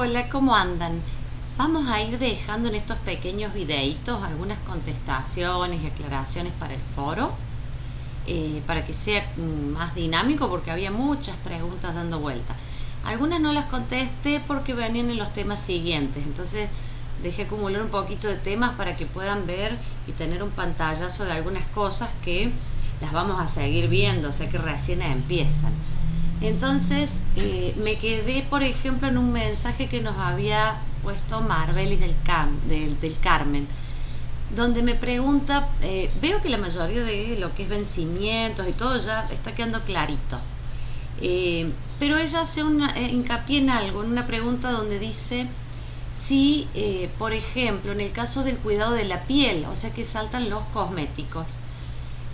Hola, ¿cómo andan? Vamos a ir dejando en estos pequeños videitos algunas contestaciones y aclaraciones para el foro, para que sea más dinámico porque había muchas preguntas dando vuelta. Algunas no las contesté porque venían en los temas siguientes, entonces dejé acumular un poquito de temas para que puedan ver y tener un pantallazo de algunas cosas que las vamos a seguir viendo, o sea que recién empiezan. Entonces me quedé, por ejemplo, en un mensaje que nos había puesto Marbelis del Carmen, donde me pregunta, veo que la mayoría de lo que es vencimientos y todo ya está quedando clarito, pero ella hace hincapié en algo, en una pregunta donde dice si, por ejemplo, en el caso del cuidado de la piel, o sea que saltan los cosméticos,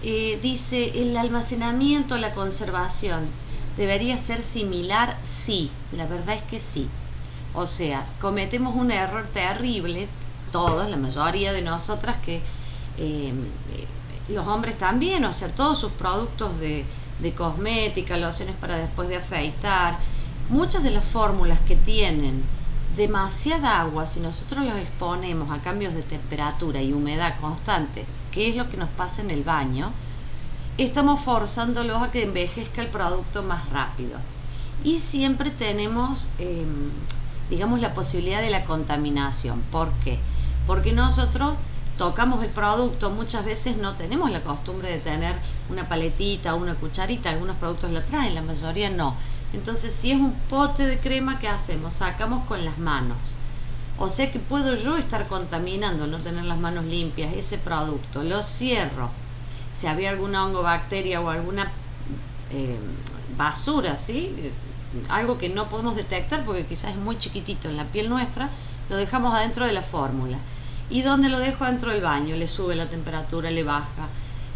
dice, el almacenamiento, la conservación, ¿debería ser similar? Sí, la verdad es que sí. O sea, cometemos un error terrible, todos, la mayoría de nosotras, que los hombres también, o sea, todos sus productos de cosmética, lociones para después de afeitar, muchas de las fórmulas que tienen demasiada agua, si nosotros los exponemos a cambios de temperatura y humedad constante, que es lo que nos pasa en el baño, estamos forzándolos a que envejezca el producto más rápido. Y siempre tenemos, digamos, la posibilidad de la contaminación. ¿Por qué? Porque nosotros tocamos el producto, muchas veces no tenemos la costumbre de tener una paletita o una cucharita, algunos productos la traen, la mayoría no. Entonces, si es un pote de crema, ¿qué hacemos? Sacamos con las manos. O sea que puedo yo estar contaminando, no tener las manos limpias, ese producto. Lo cierro. Si había algún hongo, bacteria o alguna basura, ¿sí? Algo que no podemos detectar porque quizás es muy chiquitito en la piel nuestra, lo dejamos adentro de la fórmula. ¿Y dónde lo dejo? Dentro del baño, le sube la temperatura, le baja,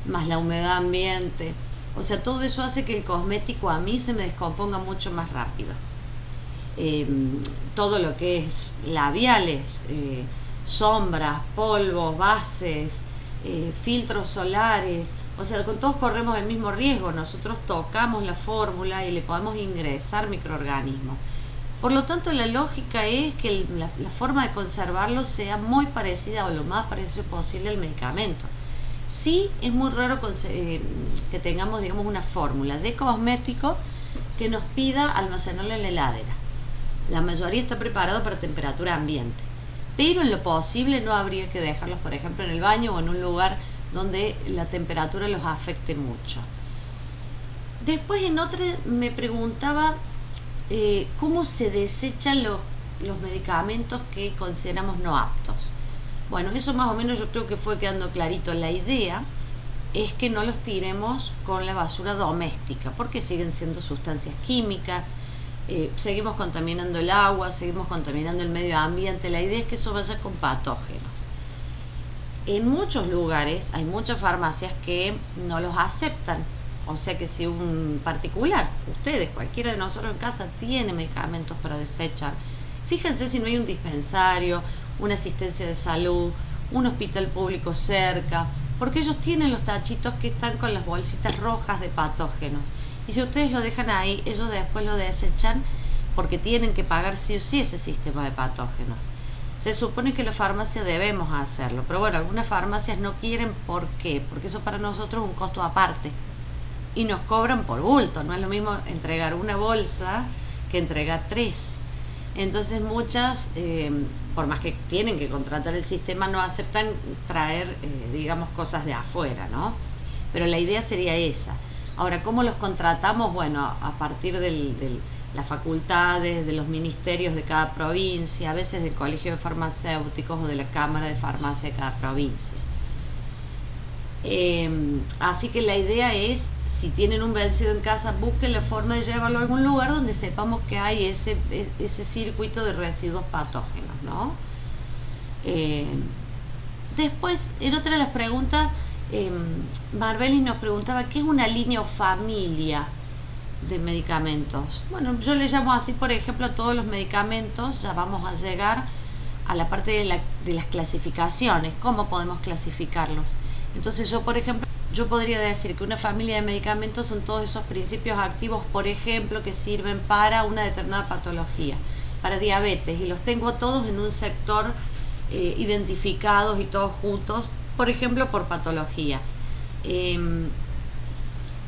más la humedad ambiente. O sea, todo eso hace que el cosmético a mí se me descomponga mucho más rápido. Todo lo que es labiales, sombras, polvos, bases, filtros solares, o sea, con todos corremos el mismo riesgo. Nosotros tocamos la fórmula y le podemos ingresar microorganismos. Por lo tanto, la lógica es que la forma de conservarlo sea muy parecida o lo más parecido posible al medicamento. Sí, es muy raro que tengamos, digamos, una fórmula de cosmético que nos pida almacenarla en la heladera. La mayoría está preparado para temperatura ambiente, pero en lo posible no habría que dejarlos, por ejemplo, en el baño o en un lugar donde la temperatura los afecte mucho. Después, en otra me preguntaba cómo se desechan los medicamentos que consideramos no aptos. Bueno, eso más o menos yo creo que fue quedando clarito. La idea es que no los tiremos con la basura doméstica, porque siguen siendo sustancias químicas, seguimos contaminando el agua, seguimos contaminando el medio ambiente. La idea es que eso vaya con patógenos. En muchos lugares hay muchas farmacias que no los aceptan. O sea que si un particular, ustedes, cualquiera de nosotros en casa, tiene medicamentos para desechar, fíjense si no hay un dispensario, una asistencia de salud, un hospital público cerca, porque ellos tienen los tachitos que están con las bolsitas rojas de patógenos. Y si ustedes lo dejan ahí, ellos después lo desechan porque tienen que pagar sí o sí ese sistema de patógenos. Se supone que la farmacia debemos hacerlo, pero bueno, algunas farmacias no quieren. ¿Por qué? Porque eso para nosotros es un costo aparte. Y nos cobran por bulto, no es lo mismo entregar una bolsa que entregar 3. Entonces muchas, por más que tienen que contratar el sistema, no aceptan traer, digamos, cosas de afuera, ¿no? Pero la idea sería esa. Ahora, ¿cómo los contratamos? Bueno, a partir de las facultades, de los ministerios de cada provincia, a veces del Colegio de Farmacéuticos o de la Cámara de Farmacia de cada provincia. Así que la idea es, si tienen un vencido en casa, busquen la forma de llevarlo a algún lugar donde sepamos que hay ese circuito de residuos patógenos, ¿no? Después, en otra de las preguntas, Marbelis nos preguntaba qué es una línea o familia de medicamentos. Bueno, yo le llamo así, por ejemplo, a todos los medicamentos. Ya vamos a llegar a la parte de las clasificaciones, cómo podemos clasificarlos. Entonces yo, por ejemplo, yo podría decir que una familia de medicamentos son todos esos principios activos, por ejemplo, que sirven para una determinada patología. para diabetes y los tengo todos en un sector identificados y todos juntos, por ejemplo, por patología.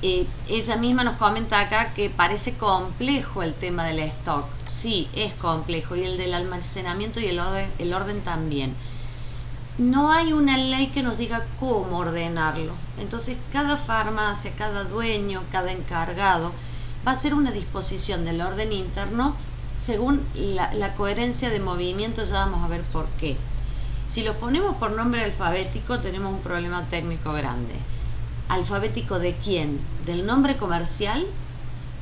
Ella misma nos comenta acá que parece complejo el tema del stock. Sí, es complejo, y el del almacenamiento y el orden también. No hay una ley que nos diga cómo ordenarlo. Entonces, cada farmacia, cada dueño, cada encargado va a hacer una disposición del orden interno según la coherencia de movimiento. Ya vamos a ver por qué. Si los ponemos por nombre alfabético, tenemos un problema técnico grande. ¿Alfabético de quién? ¿Del nombre comercial?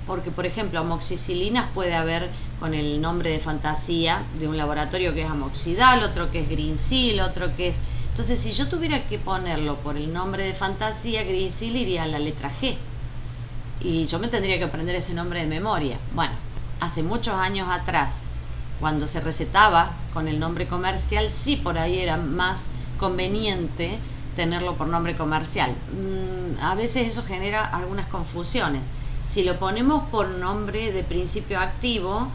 Porque, por ejemplo, amoxicilinas puede haber con el nombre de fantasía de un laboratorio que es Amoxidal, otro que es Greensill, otro que es... Entonces, si yo tuviera que ponerlo por el nombre de fantasía, Greensill iría a la letra G. Y yo me tendría que aprender ese nombre de memoria. Bueno, hace muchos años atrás, cuando se recetaba con el nombre comercial, sí, por ahí era más conveniente tenerlo por nombre comercial. A veces eso genera algunas confusiones. Si lo ponemos por nombre de principio activo,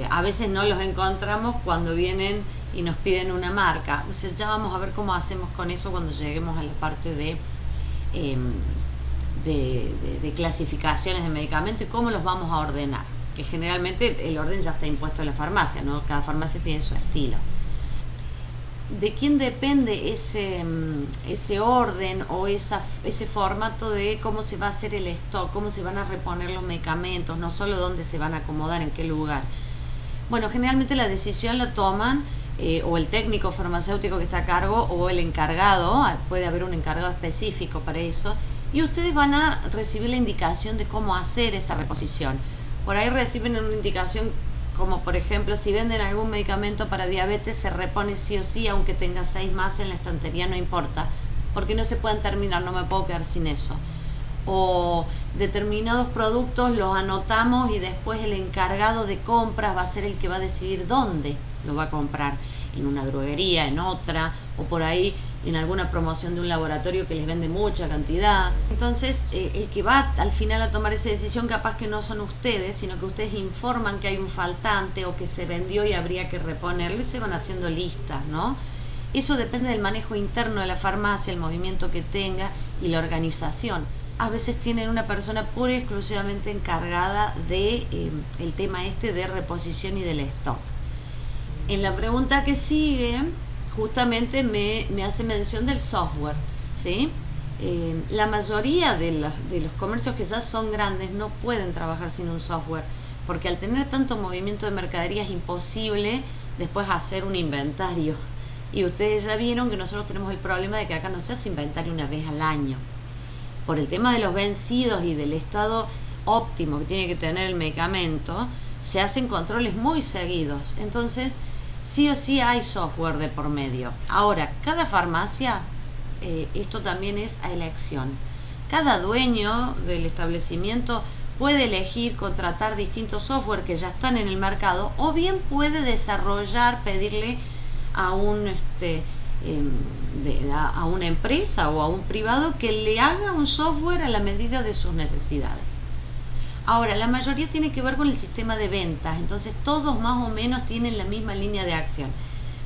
a veces no los encontramos cuando vienen y nos piden una marca. O sea, ya vamos a ver cómo hacemos con eso cuando lleguemos a la parte de clasificaciones de medicamentos y cómo los vamos a ordenar. Que generalmente el orden ya está impuesto en la farmacia, ¿no? Cada farmacia tiene su estilo. ¿De quién depende ese orden o ese formato de cómo se va a hacer el stock, cómo se van a reponer los medicamentos, no solo dónde se van a acomodar, en qué lugar? Bueno, generalmente la decisión la toman o el técnico farmacéutico que está a cargo o el encargado. Puede haber un encargado específico para eso, y ustedes van a recibir la indicación de cómo hacer esa reposición. Por ahí reciben una indicación como, por ejemplo, si venden algún medicamento para diabetes, se repone sí o sí, aunque tenga 6 más en la estantería, no importa, porque no se pueden terminar, no me puedo quedar sin eso. O determinados productos los anotamos y después el encargado de compras va a ser el que va a decidir dónde lo va a comprar, en una droguería, en otra, o por ahí en alguna promoción de un laboratorio que les vende mucha cantidad. Entonces, el que va al final a tomar esa decisión capaz que no son ustedes, sino que ustedes informan que hay un faltante o que se vendió y habría que reponerlo, y se van haciendo listas, ¿no? Eso depende del manejo interno de la farmacia, el movimiento que tenga y la organización. A veces tienen una persona pura y exclusivamente encargada de el tema de reposición y del stock. En la pregunta que sigue, justamente me hace mención del software, ¿sí? La mayoría de los comercios que ya son grandes no pueden trabajar sin un software, porque al tener tanto movimiento de mercadería es imposible después hacer un inventario. Y ustedes ya vieron que nosotros tenemos el problema de que acá no se hace inventario una vez al año. Por el tema de los vencidos y del estado óptimo que tiene que tener el medicamento, se hacen controles muy seguidos. Entonces, sí o sí hay software de por medio. Ahora, cada farmacia, esto también es a elección. Cada dueño del establecimiento puede elegir contratar distintos software que ya están en el mercado, o bien puede desarrollar, pedirle a a una empresa o a un privado que le haga un software a la medida de sus necesidades. Ahora, la mayoría tiene que ver con el sistema de ventas, entonces todos más o menos tienen la misma línea de acción.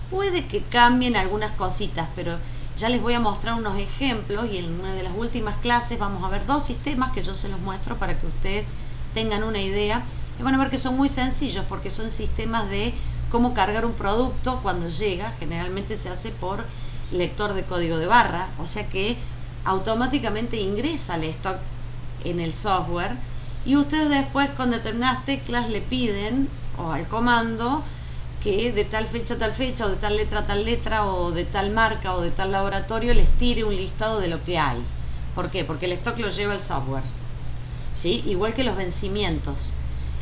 Puede que cambien algunas cositas, pero ya les voy a mostrar unos ejemplos, y en una de las últimas clases vamos a ver 2 sistemas que yo se los muestro para que ustedes tengan una idea. Y van a ver que son muy sencillos, porque son sistemas de cómo cargar un producto cuando llega. Generalmente se hace por lector de código de barra, o sea que automáticamente ingresa el stock en el software, y ustedes después con determinadas teclas le piden o al comando que de tal fecha a tal fecha, o de tal letra a tal letra, o de tal marca o de tal laboratorio les tire un listado de lo que hay. ¿Por qué? Porque el stock lo lleva el software, ¿sí? Igual que los vencimientos.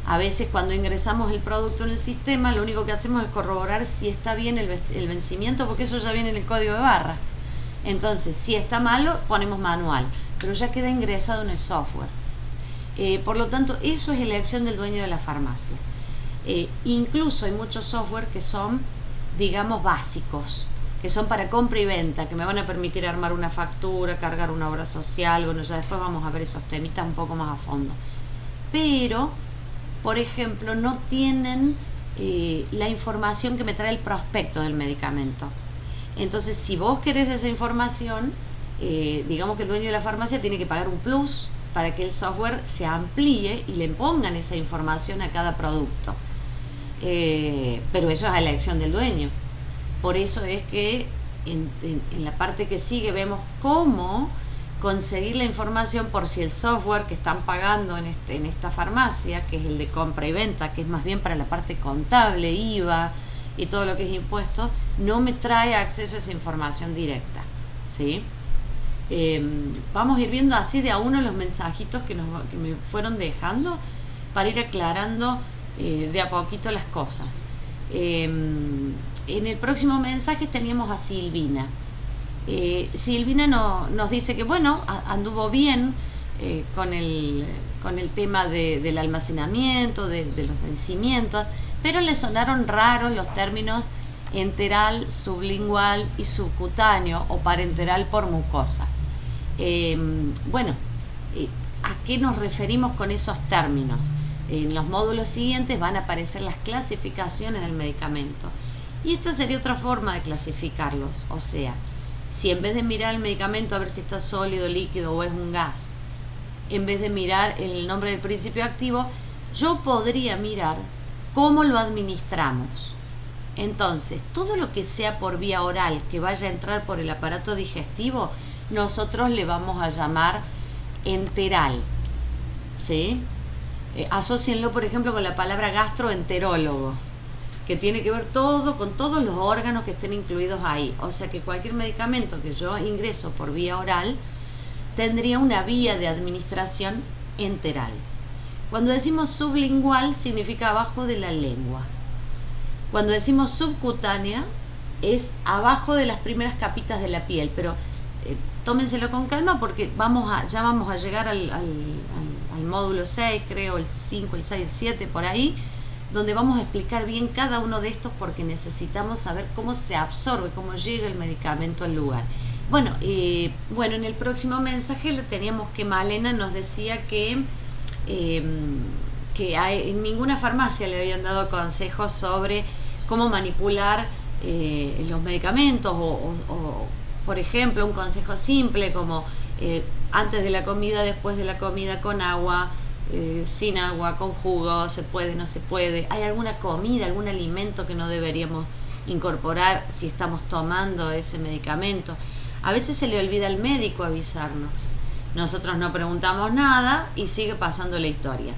A veces cuando ingresamos el producto en el sistema, lo único que hacemos es corroborar si está bien el vencimiento, porque eso ya viene en el código de barra. Entonces, si está malo, ponemos manual, pero ya queda ingresado en el software. Por lo tanto, eso es elección del dueño de la farmacia. Incluso hay muchos software que son, digamos, básicos, que son para compra y venta, que me van a permitir armar una factura, cargar una obra social. Bueno, ya después vamos a ver esos temitas un poco más a fondo. Pero, por ejemplo, no tienen la información que me trae el prospecto del medicamento. Entonces, si vos querés esa información, digamos que el dueño de la farmacia tiene que pagar un plus para que el software se amplíe y le pongan esa información a cada producto. Pero eso es a elección del dueño. Por eso es que en la parte que sigue vemos cómo conseguir la información por si el software que están pagando en esta farmacia, que es el de compra y venta, que es más bien para la parte contable, IVA y todo lo que es impuestos, no me trae acceso a esa información directa, ¿sí? Vamos a ir viendo así de a uno los mensajitos que me fueron dejando para ir aclarando de a poquito las cosas. En el próximo mensaje teníamos a Silvina. Silvina nos dice que bueno, anduvo bien con el tema del almacenamiento, de los vencimientos, pero le sonaron raros los términos enteral, sublingual y subcutáneo o parenteral por mucosa. ¿A qué nos referimos con esos términos? En los módulos siguientes van a aparecer las clasificaciones del medicamento. Y esta sería otra forma de clasificarlos. O sea, si en vez de mirar el medicamento a ver si está sólido, líquido o es un gas, en vez de mirar el nombre del principio activo, yo podría mirar cómo lo administramos. Entonces, todo lo que sea por vía oral, que vaya a entrar por el aparato digestivo, nosotros le vamos a llamar enteral, ¿sí? Asócienlo, por ejemplo, con la palabra gastroenterólogo, que tiene que ver con todos los órganos que estén incluidos ahí. O sea que cualquier medicamento que yo ingreso por vía oral tendría una vía de administración enteral. Cuando decimos sublingual significa abajo de la lengua. Cuando decimos subcutánea es abajo de las primeras capitas de la piel, pero tómenselo con calma porque ya vamos a llegar al módulo 6, creo, el 5, el 6, el 7, por ahí, donde vamos a explicar bien cada uno de estos porque necesitamos saber cómo se absorbe, cómo llega el medicamento al lugar. Bueno, en el próximo mensaje le teníamos que Malena nos decía que en ninguna farmacia le habían dado consejos sobre cómo manipular los medicamentos o, por ejemplo, un consejo simple como antes de la comida, después de la comida, con agua, sin agua, con jugo, se puede, no se puede. ¿Hay alguna comida, algún alimento que no deberíamos incorporar si estamos tomando ese medicamento? A veces se le olvida al médico avisarnos. Nosotros no preguntamos nada y sigue pasando la historia.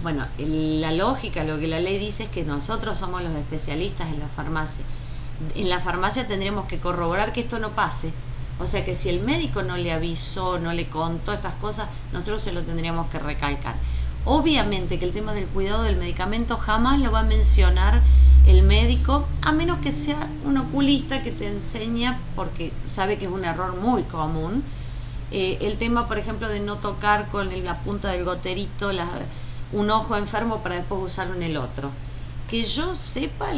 Bueno, la lógica, lo que la ley dice es que nosotros somos los especialistas en la farmacia. En la farmacia tendremos que corroborar que esto no pase. O sea que si el médico no le avisó, no le contó estas cosas, nosotros se lo tendríamos que recalcar. Obviamente que el tema del cuidado del medicamento jamás lo va a mencionar el médico, a menos que sea un oculista que te enseña, porque sabe que es un error muy común, el tema, por ejemplo, de no tocar con la punta del goterito un ojo enfermo para después usarlo en el otro. Que yo sepa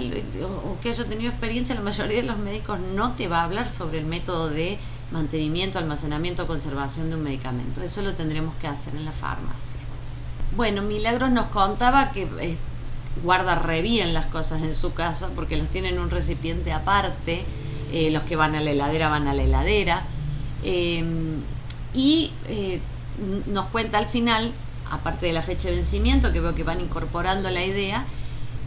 o que haya tenido experiencia, la mayoría de los médicos no te va a hablar sobre el método de mantenimiento, almacenamiento, conservación de un medicamento. Eso lo tendremos que hacer en la farmacia. Bueno, Milagros nos contaba que guarda re bien las cosas en su casa porque los tiene en un recipiente aparte. Los que van a la heladera van a la heladera. Nos cuenta al final, aparte de la fecha de vencimiento, que veo que van incorporando la idea,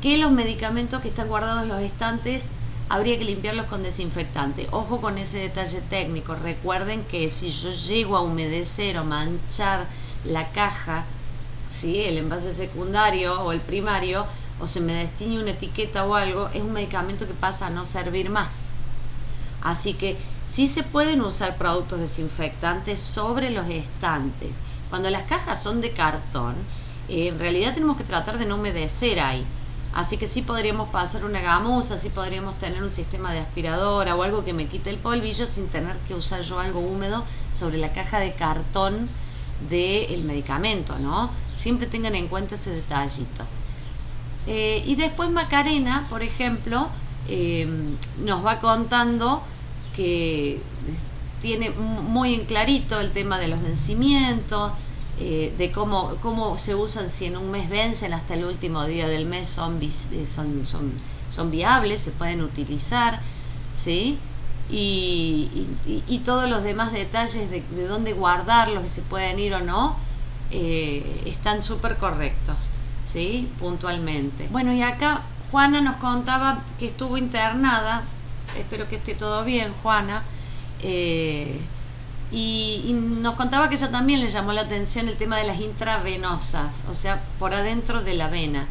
que los medicamentos que están guardados en los estantes habría que limpiarlos con desinfectante. Ojo con ese detalle técnico. Recuerden que si yo llego a humedecer o manchar la caja, ¿sí?, el envase secundario o el primario, o se me destiñe una etiqueta o algo, es un medicamento que pasa a no servir más. Así que sí se pueden usar productos desinfectantes sobre los estantes. Cuando las cajas son de cartón, en realidad tenemos que tratar de no humedecer ahí. Así que sí podríamos pasar una gamuza, sí podríamos tener un sistema de aspiradora o algo que me quite el polvillo sin tener que usar yo algo húmedo sobre la caja de cartón del medicamento, ¿no? Siempre tengan en cuenta ese detallito. Y después Macarena, por ejemplo, nos va contando que tiene muy en clarito el tema de los vencimientos, de cómo se usan, si en un mes vencen, hasta el último día del mes son viables, se pueden utilizar, ¿sí? Y todos los demás detalles de dónde guardarlos, si se pueden ir o no, están súper correctos, ¿sí? Puntualmente. Bueno, y acá Juana nos contaba que estuvo internada, espero que esté todo bien, Juana, y nos contaba que ella también le llamó la atención el tema de las intravenosas, o sea, por adentro de la vena.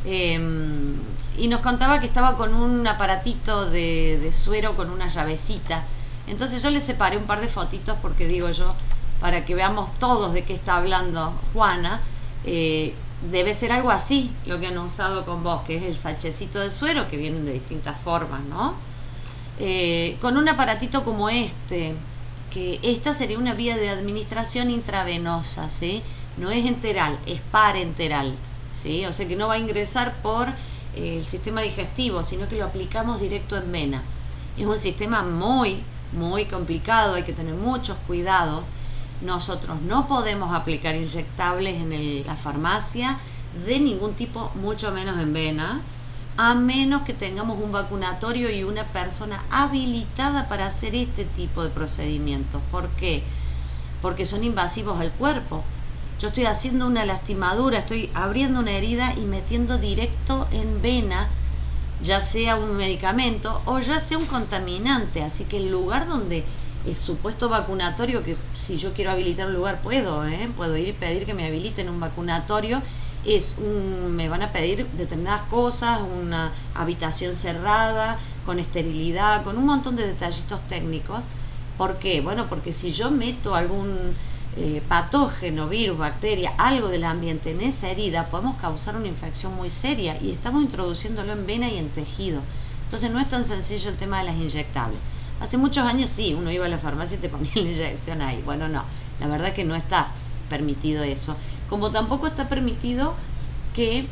Y nos contaba que estaba con un aparatito de suero con una llavecita. Entonces yo le separé un par de fotitos, porque digo yo, para que veamos todos de qué está hablando Juana. Debe ser algo así lo que han usado con vos, que es el sachecito de suero, que vienen de distintas formas, ¿no? Con un aparatito como este, que esta sería una vía de administración intravenosa, ¿sí? No es enteral, es parenteral, ¿sí? O sea que no va a ingresar por el sistema digestivo, sino que lo aplicamos directo en vena. Es un sistema muy, muy complicado, hay que tener muchos cuidados. Nosotros no podemos aplicar inyectables en la farmacia de ningún tipo, mucho menos en vena, a menos que tengamos un vacunatorio y una persona habilitada para hacer este tipo de procedimientos. ¿Por qué? Porque son invasivos al cuerpo. Yo estoy haciendo una lastimadura, estoy abriendo una herida y metiendo directo en vena, ya sea un medicamento o ya sea un contaminante. Así que el lugar donde el supuesto vacunatorio, que si yo quiero habilitar un lugar puedo ir y pedir que me habiliten un vacunatorio, me van a pedir determinadas cosas, una habitación cerrada, con esterilidad, con un montón de detallitos técnicos. ¿Por qué? Bueno, porque si yo meto algún patógeno, virus, bacteria, algo del ambiente en esa herida, podemos causar una infección muy seria, y estamos introduciéndolo en vena y en tejido. Entonces no es tan sencillo el tema de las inyectables. Hace muchos años sí, uno iba a la farmacia y te ponía la inyección ahí. Bueno, no, la verdad que no está permitido eso. Como tampoco está permitido que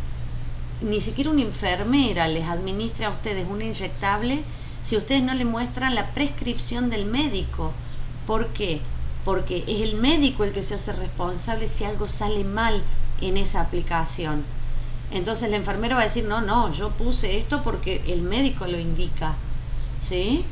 ni siquiera una enfermera les administre a ustedes una inyectable si ustedes no le muestran la prescripción del médico. ¿Por qué? Porque es el médico el que se hace responsable si algo sale mal en esa aplicación. Entonces la enfermera va a decir, no, yo puse esto porque el médico lo indica, ¿sí?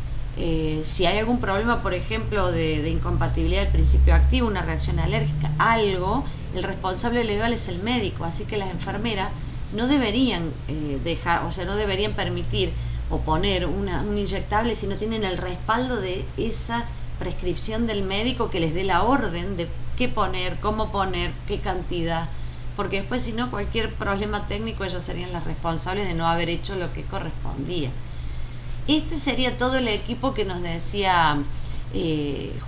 Si hay algún problema, por ejemplo, de incompatibilidad del principio activo, una reacción alérgica, algo, el responsable legal es el médico. Así que las enfermeras no deberían no deberían permitir o poner un inyectable si no tienen el respaldo de esa prescripción del médico que les dé la orden de qué poner, cómo poner, qué cantidad, porque después, si no, cualquier problema técnico, ellos serían las responsables de no haber hecho lo que correspondía. Este sería todo el equipo que nos decía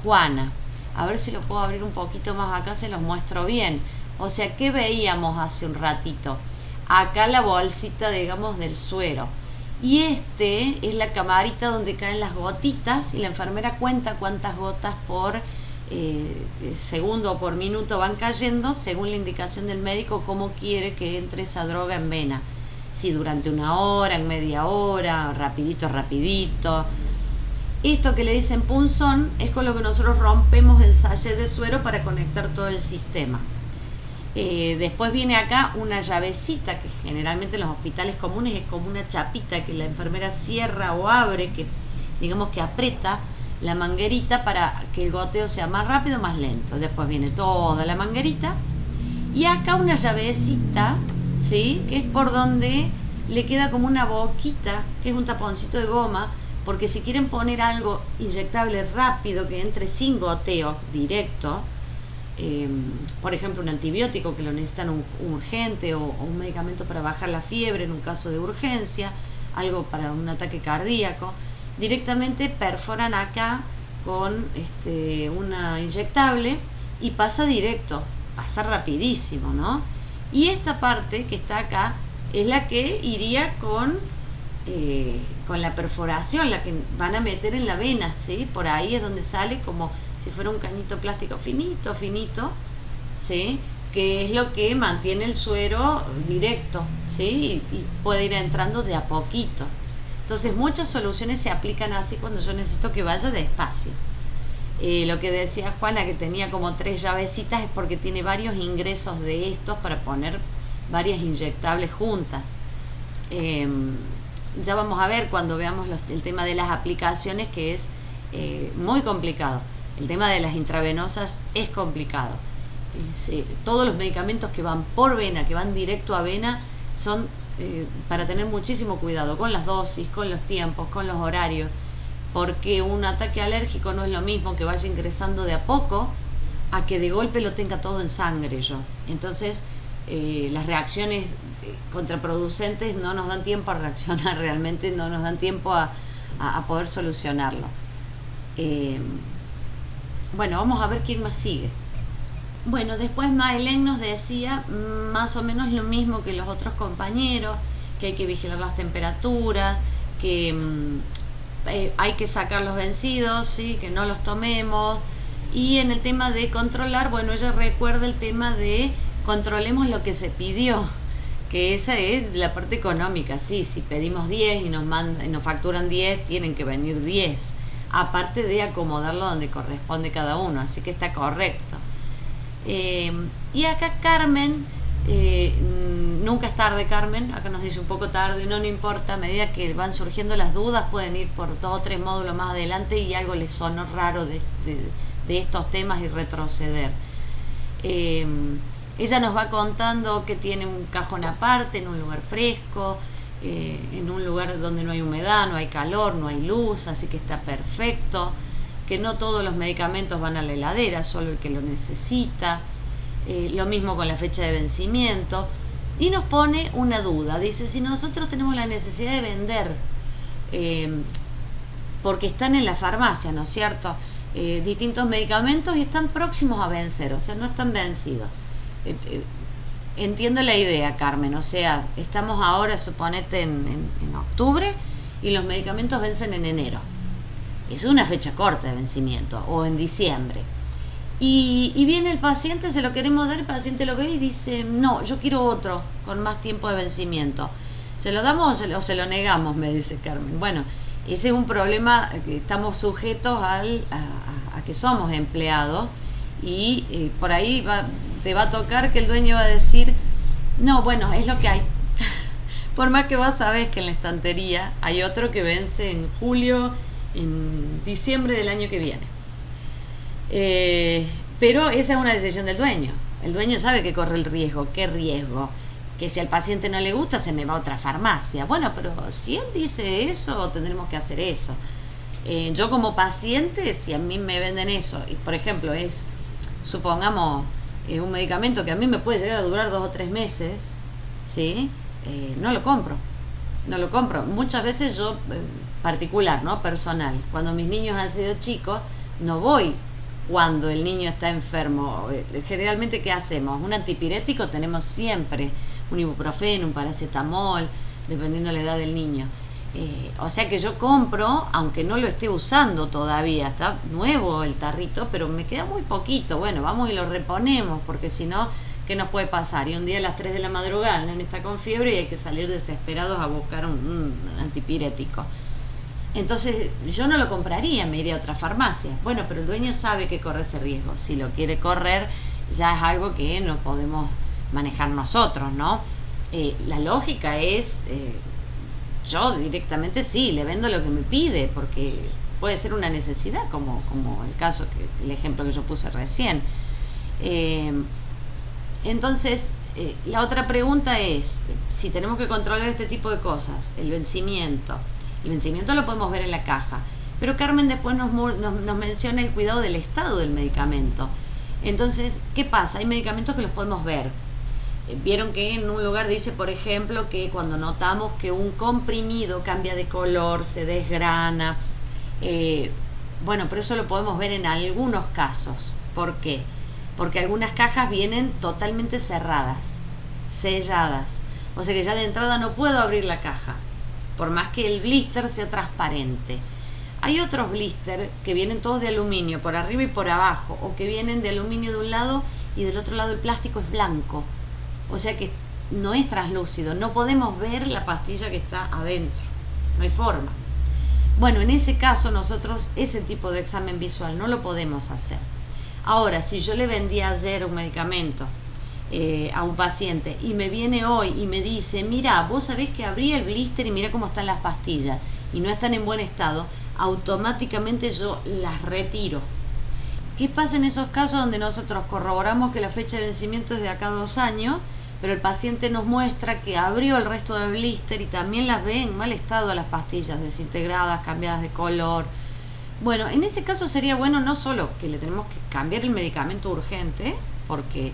Juana. A ver si lo puedo abrir un poquito más acá, se los muestro bien. O sea, ¿qué veíamos hace un ratito? Acá la bolsita, digamos, del suero. Y es la camarita donde caen las gotitas, y la enfermera cuenta cuántas gotas por segundo o por minuto van cayendo, según la indicación del médico, cómo quiere que entre esa droga en vena. Si durante una hora, en media hora, rapidito. Esto que le dicen punzón es con lo que nosotros rompemos el sachet de suero para conectar todo el sistema. Después viene acá una llavecita, que generalmente en los hospitales comunes es como una chapita que la enfermera cierra o abre, que digamos que aprieta la manguerita para que el goteo sea más rápido o más lento. Después viene toda la manguerita, y acá una llavecita, ¿sí? Que es por donde le queda como una boquita, que es un taponcito de goma, porque si quieren poner algo inyectable rápido que entre sin goteo directo, por ejemplo un antibiótico que lo necesitan urgente, o un medicamento para bajar la fiebre en un caso de urgencia, algo para un ataque cardíaco, directamente perforan acá con una inyectable y pasa directo, pasa rapidísimo, ¿no? Y esta parte que está acá es la que iría con la perforación, la que van a meter en la vena, ¿sí? Por ahí es donde sale como si fuera un cañito plástico finito, ¿sí? Que es lo que mantiene el suero directo, ¿sí? Y puede ir entrando de a poquito. Entonces muchas soluciones se aplican así cuando yo necesito que vaya despacio. Lo que decía Juana, que tenía como 3 llavecitas, es porque tiene varios ingresos de estos para poner varias inyectables juntas. Ya vamos a ver cuando veamos el tema de las aplicaciones, que es muy complicado. El tema de las intravenosas es complicado. Todos los medicamentos que van por vena, que van directo a vena, son para tener muchísimo cuidado con las dosis, con los tiempos, con los horarios, porque un ataque alérgico no es lo mismo que vaya ingresando de a poco a que de golpe lo tenga todo en sangre yo. Entonces las reacciones contraproducentes no nos dan tiempo a reaccionar, realmente no nos dan tiempo a poder solucionarlo. Bueno, vamos a ver quién más sigue. Bueno, después Maelén nos decía más o menos lo mismo que los otros compañeros, que hay que vigilar las temperaturas, que hay que sacar los vencidos, ¿sí? Que no los tomemos. Y en el tema de controlar, bueno, ella recuerda el tema de controlemos lo que se pidió, que esa es la parte económica, sí, si pedimos 10 y nos facturan 10, tienen que venir 10, aparte de acomodarlo donde corresponde cada uno, así que está correcto. Y acá Carmen, nunca es tarde Carmen, acá nos dice un poco tarde, no importa, a medida que van surgiendo las dudas pueden ir por 2 o 3 módulos más adelante y algo les sonó raro de estos temas y retroceder. Ella nos va contando que tiene un cajón aparte, en un lugar fresco, en un lugar donde no hay humedad, no hay calor, no hay luz, así que está perfecto, que no todos los medicamentos van a la heladera, solo el que lo necesita, lo mismo con la fecha de vencimiento, y nos pone una duda, dice, si nosotros tenemos la necesidad de vender, porque están en la farmacia, ¿no es cierto?, distintos medicamentos y están próximos a vencer, o sea, no están vencidos. Entiendo la idea, Carmen, o sea, estamos ahora, suponete, en octubre y los medicamentos vencen en enero. Es una fecha corta de vencimiento, o en diciembre. Y viene el paciente, se lo queremos dar, el paciente lo ve y dice, no, yo quiero otro con más tiempo de vencimiento. ¿Se lo damos o se lo negamos?, me dice Carmen. Bueno, ese es un problema que estamos sujetos a que somos empleados y por ahí te va a tocar que el dueño va a decir, no, bueno, es lo que hay. Por más que vos sabés que en la estantería hay otro que vence en julio, en diciembre del año que viene. Pero esa es una decisión del dueño. El dueño sabe que corre el riesgo. ¿Qué riesgo? Que si al paciente no le gusta se me va a otra farmacia. Bueno, pero si él dice eso, tendremos que hacer eso. Yo como paciente, si a mí me venden eso, y por ejemplo es, supongamos, un medicamento que a mí me puede llegar a durar 2 o 3 meses, ¿sí? No lo compro. No lo compro. Muchas veces yo, particular, ¿no?, personal, cuando mis niños han sido chicos, no voy cuando el niño está enfermo. Generalmente, ¿qué hacemos? Un antipirético tenemos siempre, un ibuprofeno, un paracetamol, dependiendo de la edad del niño. O sea que yo compro, aunque no lo esté usando todavía, está nuevo el tarrito, pero me queda muy poquito. Bueno, vamos y lo reponemos, porque si no, ¿qué nos puede pasar? Y un día a las 3 de la madrugada el nene está con fiebre y hay que salir desesperados a buscar un antipirético. Entonces yo no lo compraría, me iría a otra farmacia. Bueno, pero el dueño sabe que corre ese riesgo. Si lo quiere correr, ya es algo que no podemos manejar nosotros, ¿no? La lógica es, yo directamente sí, le vendo lo que me pide, porque puede ser una necesidad, como el caso, el ejemplo que yo puse recién. Entonces, la otra pregunta es, si tenemos que controlar este tipo de cosas, el vencimiento lo podemos ver en la caja, pero Carmen después nos menciona el cuidado del estado del medicamento. Entonces, ¿qué pasa? Hay medicamentos que los podemos ver. Vieron que en un lugar dice, por ejemplo, que cuando notamos que un comprimido cambia de color, se desgrana, bueno, pero eso lo podemos ver en algunos casos. ¿Por qué? Porque algunas cajas vienen totalmente cerradas, selladas, o sea que ya de entrada no puedo abrir la caja, por más que el blister sea transparente. Hay otros blister que vienen todos de aluminio, por arriba y por abajo, o que vienen de aluminio de un lado y del otro lado el plástico es blanco, o sea que no es translúcido, no podemos ver la pastilla que está adentro, no hay forma. Bueno, en ese caso nosotros ese tipo de examen visual no lo podemos hacer. Ahora, si yo le vendí ayer un medicamento a un paciente y me viene hoy y me dice, mira, vos sabés que abrí el blister y mira cómo están las pastillas y no están en buen estado, automáticamente yo las retiro. ¿Qué pasa en esos casos donde nosotros corroboramos que la fecha de vencimiento es de acá a 2 años, pero el paciente nos muestra que abrió el resto del blister y también las ve en mal estado las pastillas, desintegradas, cambiadas de color? Bueno, en ese caso sería bueno no solo que le tenemos que cambiar el medicamento urgente, porque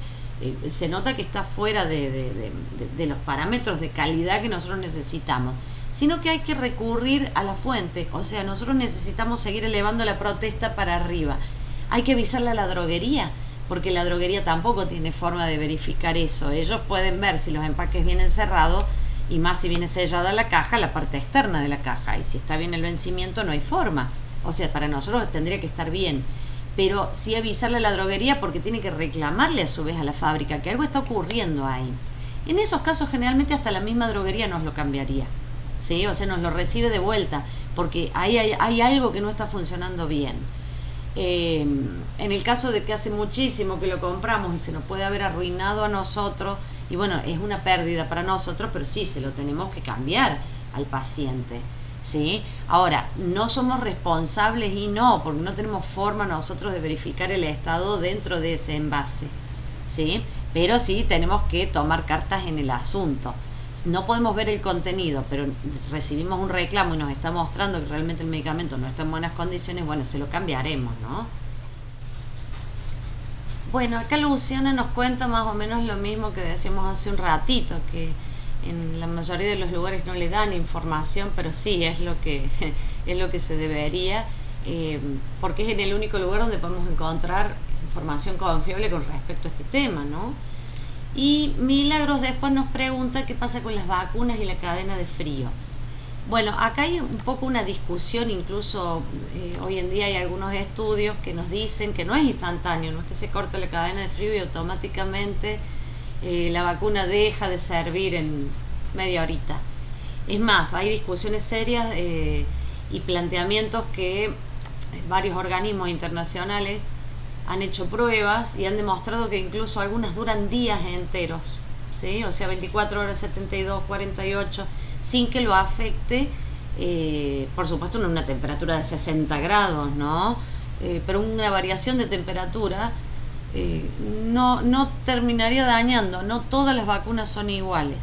se nota que está fuera de los parámetros de calidad que nosotros necesitamos, sino que hay que recurrir a la fuente. O sea, nosotros necesitamos seguir elevando la protesta para arriba. Hay que avisarle a la droguería, porque la droguería tampoco tiene forma de verificar eso. Ellos pueden ver si los empaques vienen cerrados, y más si viene sellada la caja, la parte externa de la caja, y si está bien el vencimiento no hay forma. O sea, para nosotros tendría que estar bien, pero sí avisarle a la droguería, porque tiene que reclamarle a su vez a la fábrica que algo está ocurriendo ahí. En esos casos generalmente hasta la misma droguería nos lo cambiaría, ¿sí? O sea, nos lo recibe de vuelta, porque ahí hay algo que no está funcionando bien. En el caso de que hace muchísimo que lo compramos y se nos puede haber arruinado a nosotros, y bueno, es una pérdida para nosotros, pero sí, se lo tenemos que cambiar al paciente, ¿sí? Ahora, no somos responsables y no, porque no tenemos forma nosotros de verificar el estado dentro de ese envase, ¿sí? Pero sí tenemos que tomar cartas en el asunto. No podemos ver el contenido, pero recibimos un reclamo y nos está mostrando que realmente el medicamento no está en buenas condiciones, bueno, se lo cambiaremos, ¿no? Bueno, acá Luciana nos cuenta más o menos lo mismo que decíamos hace un ratito, que en la mayoría de los lugares no le dan información, pero sí es lo que es lo que se debería, porque es en el único lugar donde podemos encontrar información confiable con respecto a este tema, ¿no? Y Milagros después nos pregunta qué pasa con las vacunas y la cadena de frío. Bueno, acá hay un poco una discusión, incluso hoy en día hay algunos estudios que nos dicen que no es instantáneo, no es que se corta la cadena de frío y automáticamente la vacuna deja de servir en media horita. Es más, hay discusiones serias y planteamientos que varios organismos internacionales han hecho pruebas y han demostrado que incluso algunas duran días enteros, ¿sí? O sea, 24 horas, 72, 48, sin que lo afecte, por supuesto, en una temperatura de 60 grados, ¿no? Pero una variación de temperatura no terminaría dañando. No todas las vacunas son iguales.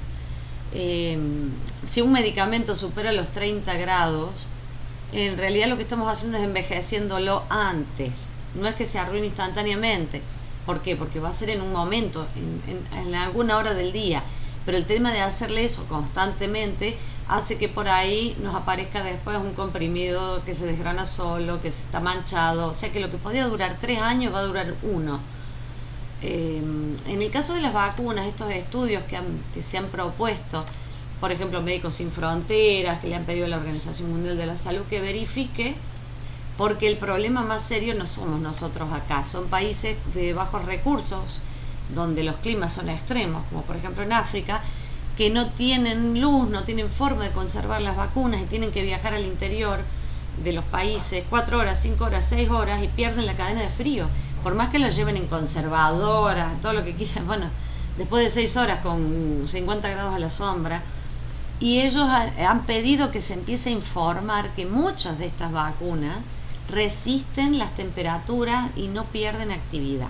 Si un medicamento supera los 30 grados, en realidad lo que estamos haciendo es envejeciéndolo antes. No es que se arruine instantáneamente. ¿Por qué? Porque va a ser en un momento, en alguna hora del día. Pero el tema de hacerle eso constantemente hace que por ahí nos aparezca después un comprimido que se desgrana solo, que se está manchado. O sea que lo que podía durar 3 años va a durar 1. En el caso de las vacunas, estos estudios que se han propuesto, por ejemplo, Médicos Sin Fronteras, que le han pedido a la Organización Mundial de la Salud que verifique, porque el problema más serio no somos nosotros acá, son países de bajos recursos, donde los climas son extremos, como por ejemplo en África, que no tienen luz, no tienen forma de conservar las vacunas y tienen que viajar al interior de los países 4 horas, 5 horas, 6 horas y pierden la cadena de frío. Por más que lo lleven en conservadoras, todo lo que quieran, bueno, después de 6 horas con 50 grados a la sombra. Y ellos han pedido que se empiece a informar que muchas de estas vacunas resisten las temperaturas y no pierden actividad.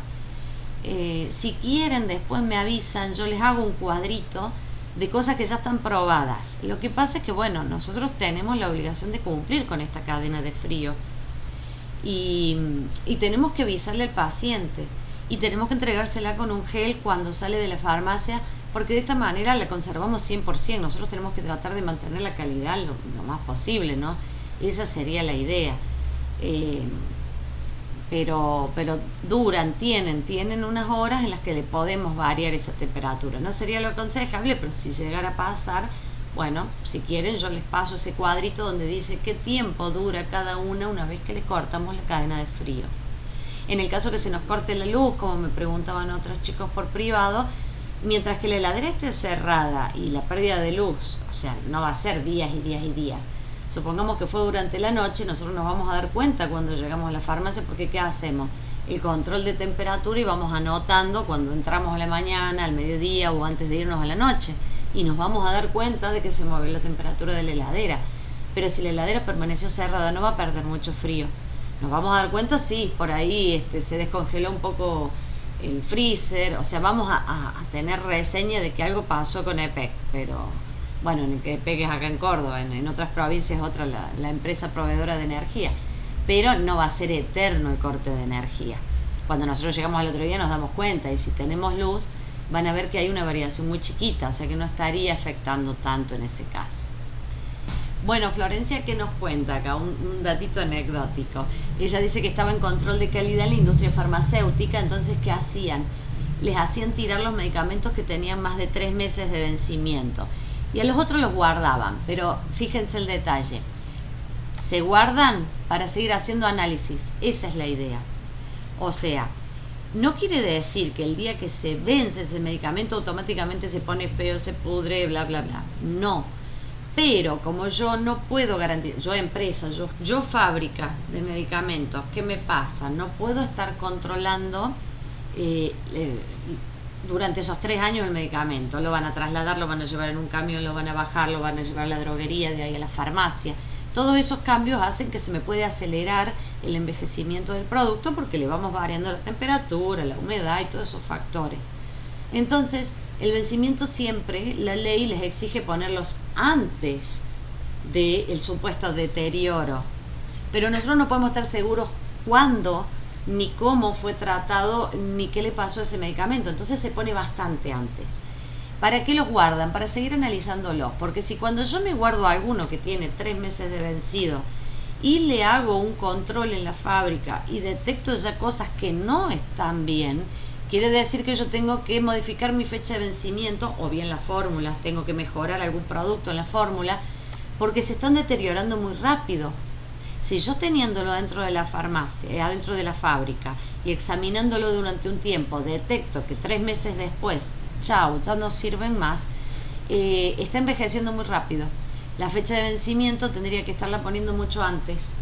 Si quieren, después me avisan, yo les hago un cuadrito de cosas que ya están probadas. Lo que pasa es que, bueno, nosotros tenemos la obligación de cumplir con esta cadena de frío y tenemos que avisarle al paciente y tenemos que entregársela con un gel cuando sale de la farmacia, porque de esta manera la conservamos 100%. Nosotros tenemos que tratar de mantener la calidad lo más posible, ¿no? Esa sería la idea. Pero tienen unas horas en las que le podemos variar esa temperatura. No sería lo aconsejable, pero si llegara a pasar, bueno, si quieren yo les paso ese cuadrito donde dice qué tiempo dura cada una vez que le cortamos la cadena de frío. En el caso que se nos corte la luz, como me preguntaban otros chicos por privado, mientras que la heladera esté cerrada y la pérdida de luz, o sea, no va a ser días y días y días, Supongamos que fue durante la noche, nosotros nos vamos a dar cuenta cuando llegamos a la farmacia, porque ¿qué hacemos? El control de temperatura y vamos anotando cuando entramos a la mañana, al mediodía o antes de irnos a la noche. Y nos vamos a dar cuenta de que se mueve la temperatura de la heladera. Pero si la heladera permaneció cerrada, no va a perder mucho frío. Nos vamos a dar cuenta, sí, por ahí se descongeló un poco el freezer, o sea, vamos a tener reseña de que algo pasó con EPEC, pero bueno, en el que EPEC es acá en Córdoba, en otras provincias otra la empresa proveedora de energía, pero no va a ser eterno el corte de energía. Cuando nosotros llegamos al otro día nos damos cuenta, y si tenemos luz van a ver que hay una variación muy chiquita, o sea que no estaría afectando tanto en ese caso. Bueno, Florencia, ¿qué nos cuenta acá? Un datito anecdótico. Ella dice que estaba en control de calidad en la industria farmacéutica, entonces ¿qué hacían? Les hacían tirar los medicamentos que tenían más de 3 meses de vencimiento. Y a los otros los guardaban, pero fíjense el detalle. Se guardan para seguir haciendo análisis, esa es la idea. O sea, no quiere decir que el día que se vence ese medicamento automáticamente se pone feo, se pudre, bla, bla, bla. No. Pero como yo no puedo garantizar, yo empresa, yo fábrica de medicamentos, ¿qué me pasa? No puedo estar controlando durante esos 3 años el medicamento. Lo van a trasladar, lo van a llevar en un camión, lo van a bajar, lo van a llevar a la droguería, de ahí a la farmacia. Todos esos cambios hacen que se me puede acelerar el envejecimiento del producto porque le vamos variando la temperatura, la humedad y todos esos factores. Entonces, el vencimiento siempre, la ley les exige ponerlos antes del supuesto deterioro. Pero nosotros no podemos estar seguros cuándo, ni cómo fue tratado, ni qué le pasó a ese medicamento. Entonces se pone bastante antes. ¿Para qué los guardan? Para seguir analizándolos. Porque si cuando yo me guardo alguno que tiene 3 meses de vencido y le hago un control en la fábrica y detecto ya cosas que no están bien, quiere decir que yo tengo que modificar mi fecha de vencimiento o bien las fórmulas, tengo que mejorar algún producto en la fórmula porque se están deteriorando muy rápido. Si yo teniéndolo dentro de la farmacia, adentro de la fábrica y examinándolo durante un tiempo, detecto que 3 meses después, chao, ya no sirven más, está envejeciendo muy rápido. La fecha de vencimiento tendría que estarla poniendo mucho antes.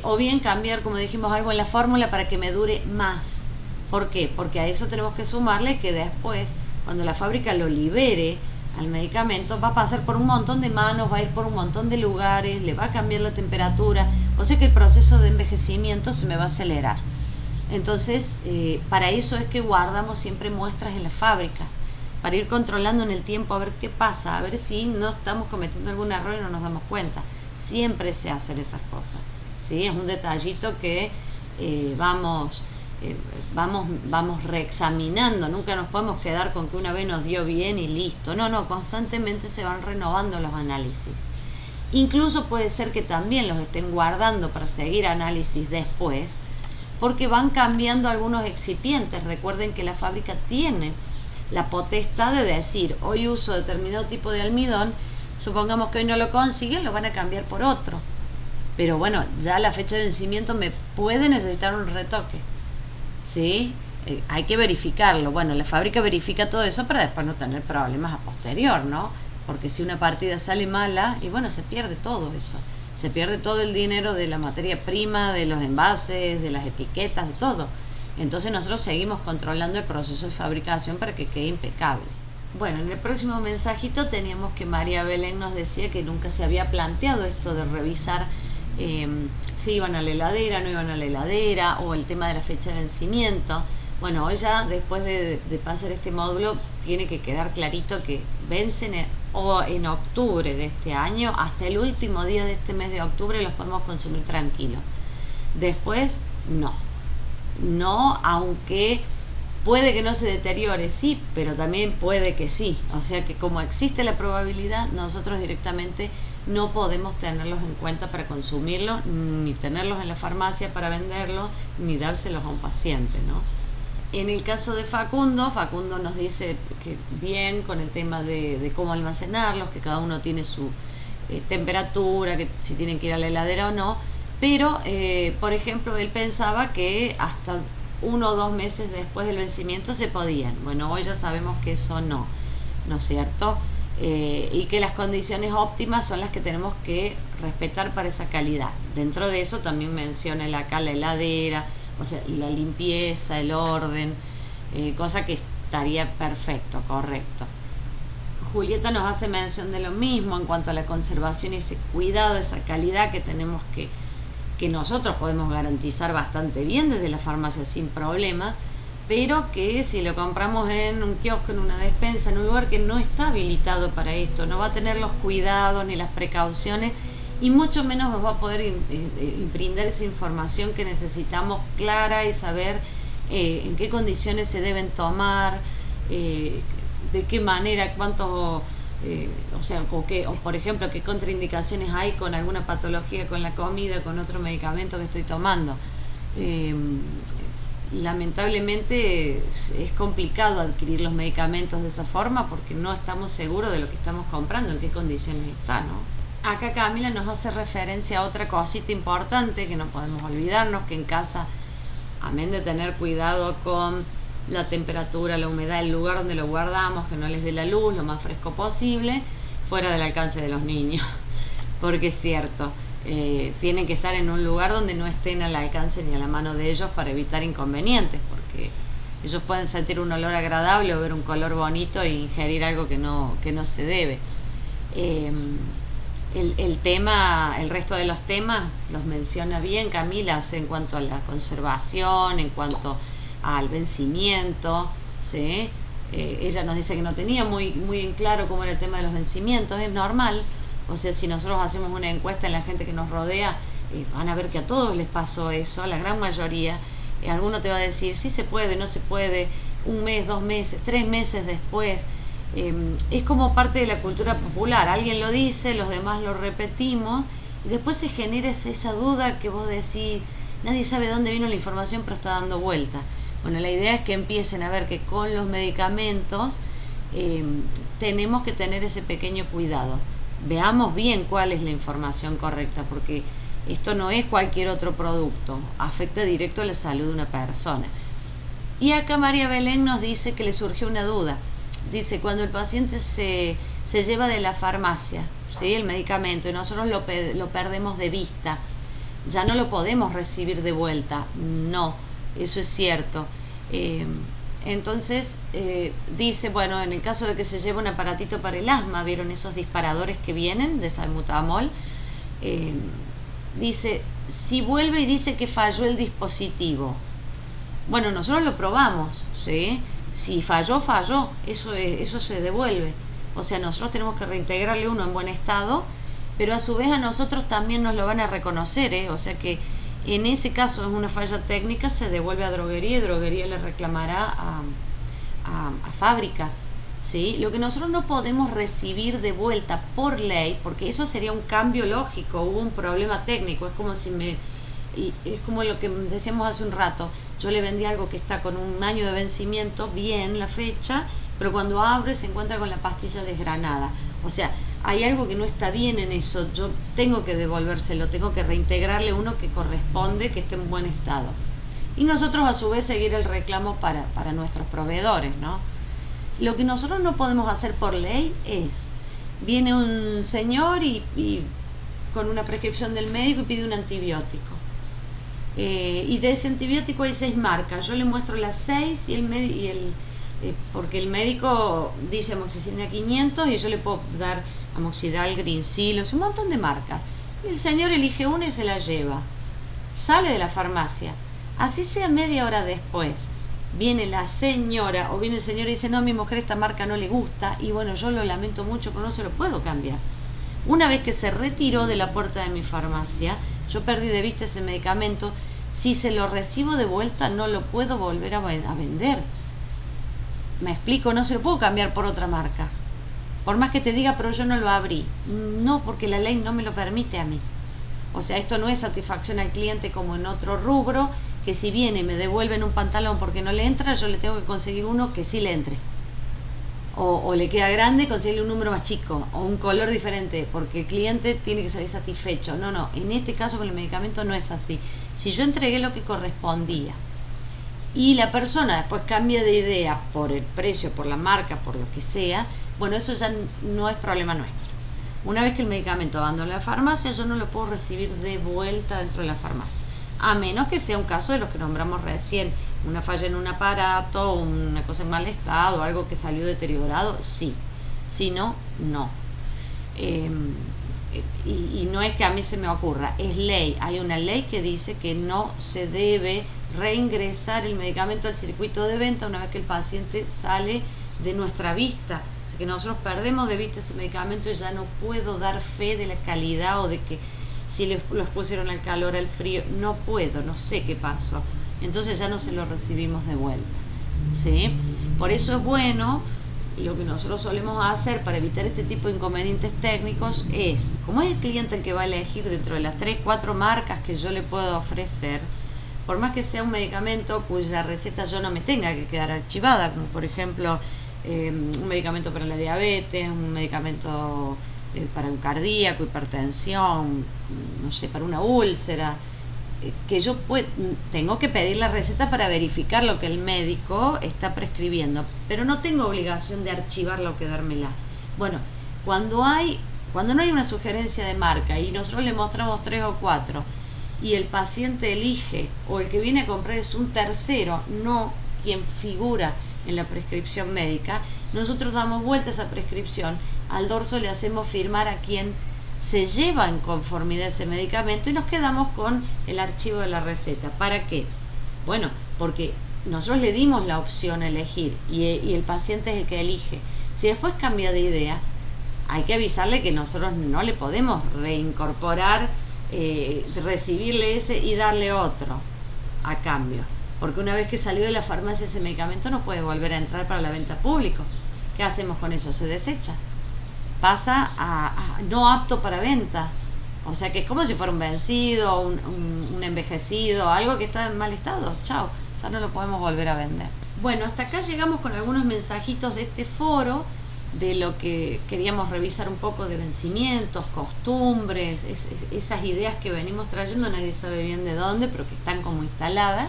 O bien cambiar, como dijimos, algo en la fórmula para que me dure más. ¿Por qué? Porque a eso tenemos que sumarle que después, cuando la fábrica lo libere al medicamento, va a pasar por un montón de manos, va a ir por un montón de lugares, le va a cambiar la temperatura, o sea que el proceso de envejecimiento se me va a acelerar. Entonces, para eso es que guardamos siempre muestras en las fábricas, para ir controlando en el tiempo a ver qué pasa, a ver si no estamos cometiendo algún error y no nos damos cuenta. Siempre se hacen esas cosas, ¿sí? Es un detallito que vamos reexaminando, nunca nos podemos quedar con que una vez nos dio bien y listo. No, constantemente se van renovando los análisis. Incluso puede ser que también los estén guardando para seguir análisis después, porque van cambiando algunos excipientes. Recuerden que la fábrica tiene la potestad de decir, hoy uso determinado tipo de almidón, supongamos que hoy no lo consiguen, lo van a cambiar por otro. Pero bueno, ya la fecha de vencimiento me puede necesitar un retoque. ¿Sí? Hay que verificarlo. Bueno, la fábrica verifica todo eso para después no tener problemas a posterior, ¿no? Porque si una partida sale mala, y bueno, se pierde todo eso. Se pierde todo el dinero de la materia prima, de los envases, de las etiquetas, de todo. Entonces nosotros seguimos controlando el proceso de fabricación para que quede impecable. Bueno, en el próximo mensajito teníamos que María Belén nos decía que nunca se había planteado esto de revisar si iban a la heladera, no iban a la heladera, o el tema de la fecha de vencimiento. Bueno, hoy ya después de pasar este módulo tiene que quedar clarito que vencen en octubre de este año, hasta el último día de este mes de octubre los podemos consumir tranquilos. Después no, aunque puede que no se deteriore, sí, pero también puede que sí. O sea que como existe la probabilidad, nosotros directamente no podemos tenerlos en cuenta para consumirlos, ni tenerlos en la farmacia para venderlos, ni dárselos a un paciente, ¿no? En el caso de Facundo nos dice que bien con el tema de cómo almacenarlos, que cada uno tiene su temperatura, que si tienen que ir a la heladera o no, pero por ejemplo él pensaba que hasta 1 o 2 meses después del vencimiento se podían. Bueno, hoy ya sabemos que eso no es cierto. y que las condiciones óptimas son las que tenemos que respetar para esa calidad. Dentro de eso también menciona acá la heladera, o sea, la limpieza, el orden, cosa que estaría perfecto, correcto. Julieta nos hace mención de lo mismo en cuanto a la conservación y ese cuidado, esa calidad que tenemos que nosotros podemos garantizar bastante bien desde la farmacia sin problemas, pero que si lo compramos en un kiosco, en una despensa, en un lugar que no está habilitado para esto, no va a tener los cuidados ni las precauciones y mucho menos nos va a poder brindar esa información que necesitamos clara y saber en qué condiciones se deben tomar, de qué manera, cuántos, o sea, o por ejemplo, qué contraindicaciones hay con alguna patología, con la comida, con otro medicamento que estoy tomando. Lamentablemente es complicado adquirir los medicamentos de esa forma porque no estamos seguros de lo que estamos comprando, en qué condiciones está, ¿no? Acá Camila nos hace referencia a otra cosita importante que no podemos olvidarnos, que en casa, amén de tener cuidado con la temperatura, la humedad, el lugar donde lo guardamos, que no les dé la luz, lo más fresco posible, fuera del alcance de los niños, porque es cierto, tienen que estar en un lugar donde no estén al alcance ni a la mano de ellos para evitar inconvenientes, porque ellos pueden sentir un olor agradable o ver un color bonito e ingerir algo que no se debe. El resto de los temas los menciona bien Camila, o sea, en cuanto a la conservación, en cuanto al vencimiento, ¿sí? Ella nos dice que no tenía muy en claro cómo era el tema de los vencimientos, es normal. O sea, si nosotros hacemos una encuesta en la gente que nos rodea, van a ver que a todos les pasó eso, a la gran mayoría. Alguno te va a decir, sí se puede, no se puede, un mes, 2 meses, 3 meses después. Es como parte de la cultura popular. Alguien lo dice, los demás lo repetimos, y después se genera esa duda que vos decís, nadie sabe de dónde vino la información, pero está dando vuelta. Bueno, la idea es que empiecen a ver que con los medicamentos tenemos que tener ese pequeño cuidado. Veamos bien cuál es la información correcta, porque esto no es cualquier otro producto, afecta directo a la salud de una persona. Y acá María Belén nos dice que le surgió una duda. Dice, cuando el paciente se lleva de la farmacia, ¿sí?, el medicamento, y nosotros lo perdemos de vista, ya no lo podemos recibir de vuelta. No, eso es cierto. Entonces dice, bueno, en el caso de que se lleve un aparatito para el asma, ¿vieron esos disparadores que vienen de salbutamol? Dice, si vuelve y dice que falló el dispositivo, bueno, nosotros lo probamos, ¿sí? Si falló, eso se devuelve. O sea, nosotros tenemos que reintegrarle uno en buen estado, pero a su vez a nosotros también nos lo van a reconocer, ¿eh? O sea que en ese caso es una falla técnica, se devuelve a droguería y droguería le reclamará a fábrica, ¿sí? Lo que nosotros no podemos recibir de vuelta por ley, porque eso sería un cambio lógico, hubo un problema técnico, es como si es como lo que decíamos hace un rato, yo le vendí algo que está con un año de vencimiento, bien la fecha, pero cuando abre se encuentra con la pastilla desgranada. O sea, hay algo que no está bien en eso, yo tengo que devolvérselo, tengo que reintegrarle uno que corresponde, que esté en buen estado. Y nosotros a su vez seguir el reclamo para nuestros proveedores, ¿no? Lo que nosotros no podemos hacer por ley es, viene un señor y con una prescripción del médico y pide un antibiótico. Y de ese antibiótico hay 6 marcas, yo le muestro las 6 porque el médico dice amoxicilina 500 y yo le puedo dar amoxidal, Greensil, un montón de marcas. Y el señor elige una y se la lleva. Sale de la farmacia. Así sea media hora después, viene la señora o viene el señor y dice, no, a mi mujer esta marca no le gusta, y bueno, yo lo lamento mucho, pero no se lo puedo cambiar. Una vez que se retiró de la puerta de mi farmacia, yo perdí de vista ese medicamento. Si se lo recibo de vuelta, no lo puedo volver a vender. ¿Me explico? No se lo puedo cambiar por otra marca. Por más que te diga, pero yo no lo abrí. No, porque la ley no me lo permite a mí. O sea, esto no es satisfacción al cliente como en otro rubro, que si viene y me devuelven un pantalón porque no le entra, yo le tengo que conseguir uno que sí le entre. O le queda grande, conseguirle un número más chico, o un color diferente, porque el cliente tiene que salir satisfecho. No, en este caso con el medicamento no es así. Si yo entregué lo que correspondía y la persona después cambia de idea por el precio, por la marca, por lo que sea, bueno, eso ya no es problema nuestro. Una vez que el medicamento abandona la farmacia, yo no lo puedo recibir de vuelta dentro de la farmacia, a menos que sea un caso de los que nombramos recién, una falla en un aparato, una cosa en mal estado, algo que salió deteriorado, sí. Si no, no. Y no es que a mí se me ocurra, es ley. Hay una ley que dice que no se debe reingresar el medicamento al circuito de venta una vez que el paciente sale de nuestra vista. O sea que nosotros perdemos de vista ese medicamento y ya no puedo dar fe de la calidad o de que si lo expusieron al calor, al frío, no puedo, no sé qué pasó. Entonces ya no se lo recibimos de vuelta. ¿Sí? Por eso es bueno. Lo que nosotros solemos hacer para evitar este tipo de inconvenientes técnicos es, como es el cliente el que va a elegir dentro de las 3-4 marcas que yo le puedo ofrecer, por más que sea un medicamento cuya receta yo no me tenga que quedar archivada, como por ejemplo un medicamento para la diabetes, un medicamento para un cardíaco, hipertensión, no sé, para una úlcera, que yo tengo que pedir la receta para verificar lo que el médico está prescribiendo, pero no tengo obligación de archivarla o quedármela. Bueno, cuando no hay una sugerencia de marca y nosotros le mostramos 3 o 4 y el paciente elige o el que viene a comprar es un tercero, no quien figura en la prescripción médica, nosotros damos vuelta a esa prescripción, al dorso le hacemos firmar a quien se lleva en conformidad ese medicamento y nos quedamos con el archivo de la receta. ¿Para qué? Bueno, porque nosotros le dimos la opción a elegir y el paciente es el que elige. Si después cambia de idea, hay que avisarle que nosotros no le podemos reincorporar, recibirle ese y darle otro a cambio. Porque una vez que salió de la farmacia ese medicamento no puede volver a entrar para la venta pública. ¿Qué hacemos con eso? Se desecha. Pasa a no apto para venta. O sea que es como si fuera un vencido, un envejecido, algo que está en mal estado. Chao, ya no lo podemos volver a vender. Bueno, hasta acá llegamos con algunos mensajitos de este foro, de lo que queríamos revisar un poco de vencimientos, costumbres, esas ideas que venimos trayendo, nadie sabe bien de dónde, pero que están como instaladas.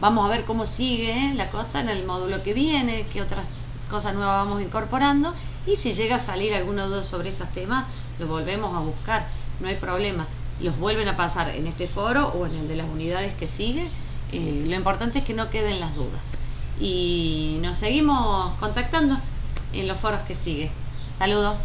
Vamos a ver cómo sigue la cosa en el módulo que viene, qué otras cosas nuevas vamos incorporando, y si llega a salir alguna duda sobre estos temas, lo volvemos a buscar, no hay problema, los vuelven a pasar en este foro o en el de las unidades que sigue. Lo importante es que no queden las dudas y nos seguimos contactando en los foros que sigue. Saludos.